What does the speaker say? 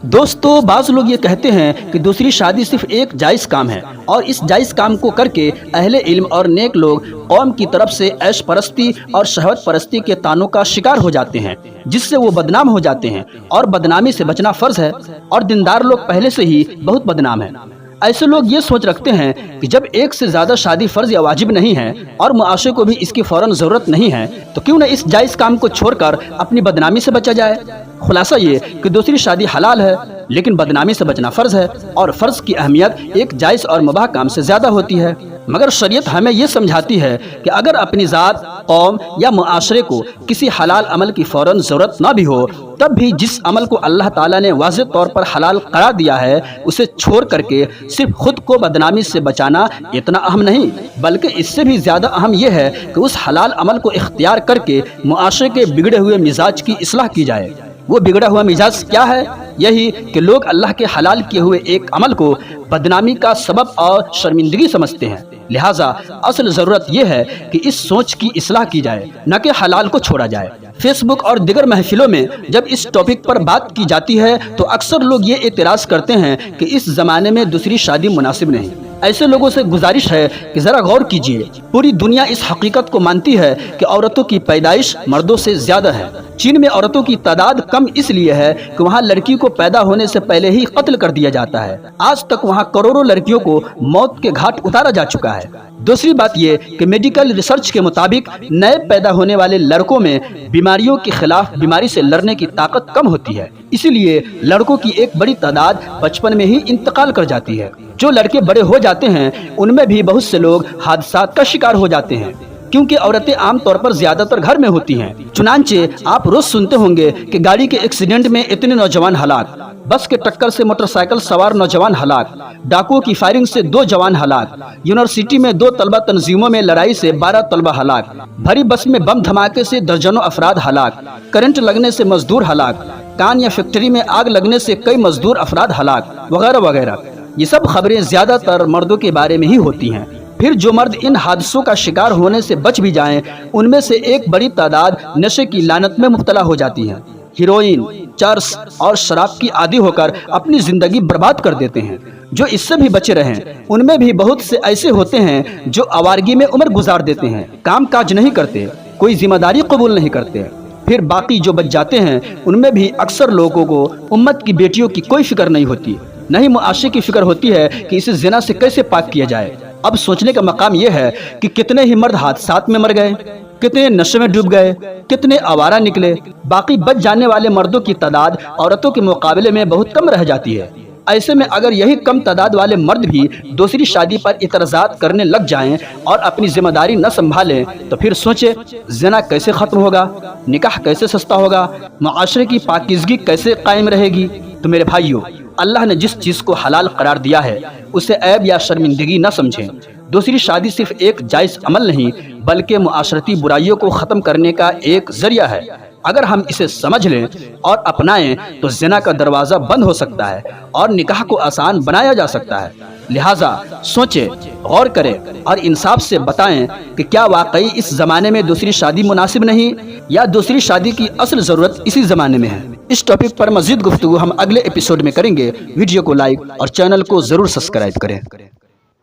दोस्तों, बाज़ लोग ये कहते हैं कि दूसरी शादी सिर्फ एक जायज़ काम है और इस जायज़ काम को करके अहले इल्म और नेक लोग कौम की तरफ से ऐश परस्ती और शहवत परस्ती के तानों का शिकार हो जाते हैं, जिससे वो बदनाम हो जाते हैं और बदनामी से बचना फ़र्ज़ है और दीनदार लोग पहले से ही बहुत बदनाम हैं। ऐसे लोग ये सोच रखते हैं कि जब एक से ज़्यादा शादी फ़र्ज़ या वाजिब नहीं है और मुआशरे को भी इसकी फ़ौरन ज़रूरत नहीं है, तो क्यों न इस जायज़ काम को छोड़कर अपनी बदनामी से बचा जाए। खुलासा ये कि दूसरी शादी हलाल है, लेकिन बदनामी से बचना फ़र्ज़ है और फ़र्ज़ की अहमियत एक जायज़ और मुबाह काम से ज़्यादा होती है। मगर शरीयत हमें ये समझाती है कि अगर अपनी ज़ात, कौम या मुआशरे को किसी हलाल अमल की फ़ौरन ज़रूरत ना भी हो, तब भी जिस अमल को अल्लाह ताला ने वाज़ेह तौर पर हलाल करार दिया है, उसे छोड़ करके सिर्फ खुद को बदनामी से बचाना इतना अहम नहीं, बल्कि इससे भी ज़्यादा अहम यह है कि उस हलाल अमल को इख्तियार करके मुआशरे के बिगड़े हुए मिजाज की इस्लाह की जाए। वो बिगड़ा हुआ मिजाज क्या है? यही कि लोग अल्लाह के हलाल किए हुए एक अमल को बदनामी का सबब और शर्मिंदगी समझते हैं। लिहाजा असल ज़रूरत यह है कि इस सोच की इस्लाह की जाए, न कि हलाल को छोड़ा जाए। फेसबुक और दिगर महफिलों में जब इस टॉपिक पर बात की जाती है तो अक्सर लोग ये एतराज़ करते हैं कि इस ज़माने में दूसरी शादी मुनासिब नहीं। ऐसे लोगों से गुजारिश है कि ज़रा गौर कीजिए, पूरी दुनिया इस हकीकत को मानती है कि औरतों की पैदाइश मर्दों से ज़्यादा है। चीन में औरतों की तादाद कम इसलिए है कि वहाँ लड़की को पैदा होने से पहले ही कत्ल कर दिया जाता है। आज तक वहाँ करोड़ों लड़कियों को मौत के घाट उतारा जा चुका है। दूसरी बात ये कि मेडिकल रिसर्च के मुताबिक नए पैदा होने वाले लड़कों में बीमारियों के खिलाफ बीमारी से लड़ने की ताकत कम होती है, इसीलिए लड़कों की एक बड़ी तादाद बचपन में ही इंतकाल कर जाती है। जो लड़के बड़े हो जाते हैं उनमें भी बहुत से लोग हादसात का शिकार हो जाते हैं, क्योंकि औरतें आमतौर पर ज्यादातर घर में होती हैं। चुनांचे आप रोज सुनते होंगे कि गाड़ी के एक्सीडेंट में इतने नौजवान हलाक, बस के टक्कर से मोटरसाइकिल सवार नौजवान हलाक, डाकुओं की फायरिंग से 2 जवान हलाक, यूनिवर्सिटी में 2 तलबा तंजीमों में लड़ाई से 12 तलबा हलाक, भरी बस में बम धमाके से दर्जनों अफराद हलाक, करंट लगने से मजदूर हलाक, कान या फैक्ट्री में आग लगने से कई मजदूर अफराद हलाक, वगैरह वगैरह। ये सब खबरें ज्यादातर मर्दों के बारे में ही होती हैं। फिर जो मर्द इन हादसों का शिकार होने से बच भी जाएं, उनमें से एक बड़ी तादाद नशे की लानत में मुब्तला हो जाती है। हीरोइन, चर्स और शराब की आदी होकर अपनी जिंदगी बर्बाद कर देते हैं। जो इससे भी बचे रहें, उनमें भी बहुत से ऐसे होते हैं जो आवारगी में उम्र गुजार देते हैं, काम काज नहीं करते, कोई जिम्मेदारी कबूल नहीं करते। फिर बाकी जो बच जाते हैं उनमें भी अक्सर लोगों को उम्मत की बेटियों की कोई फिक्र नहीं होती, नहीं मुआशरे की फिक्र होती है कि इसे ज़िना से कैसे पाक किया जाए। अब सोचने का मकाम यह है कि कितने ही मर्द हादसात में मर गए, कितने नशे में डूब गए, कितने आवारा निकले। बाकी बच जाने वाले मर्दों की तादाद औरतों के मुकाबले में बहुत कम रह जाती है। ऐसे में अगर यही कम तादाद वाले मर्द भी दूसरी शादी पर इतराज़ात करने लग जाएं और अपनी जिम्मेदारी न संभालें, तो फिर सोचे ज़िना कैसे ख़त्म होगा, निकाह कैसे सस्ता होगा, मुआशरे की पाकीज़गी कैसे कायम रहेगी। तो मेरे भाइयों, अल्लाह ने जिस चीज़ को हलाल करार दिया है उसे ऐब या शर्मिंदगी न समझें। दूसरी शादी सिर्फ एक जायज़ अमल नहीं, बल्कि मुआशरती बुराइयों को ख़त्म करने का एक ज़रिया है। अगर हम इसे समझ लें और अपनाएं तो ज़िना का दरवाज़ा बंद हो सकता है और निकाह को आसान बनाया जा सकता है। लिहाजा सोचें, गौर करें और इंसाफ से बताएं कि क्या वाकई इस ज़माने में दूसरी शादी मुनासिब नहीं, या दूसरी शादी की असल ज़रूरत इसी ज़माने में है। इस टॉपिक पर मज़ीद गुफ्तगू हम अगले एपिसोड में करेंगे। वीडियो को लाइक और चैनल को ज़रूर सब्सक्राइब करें।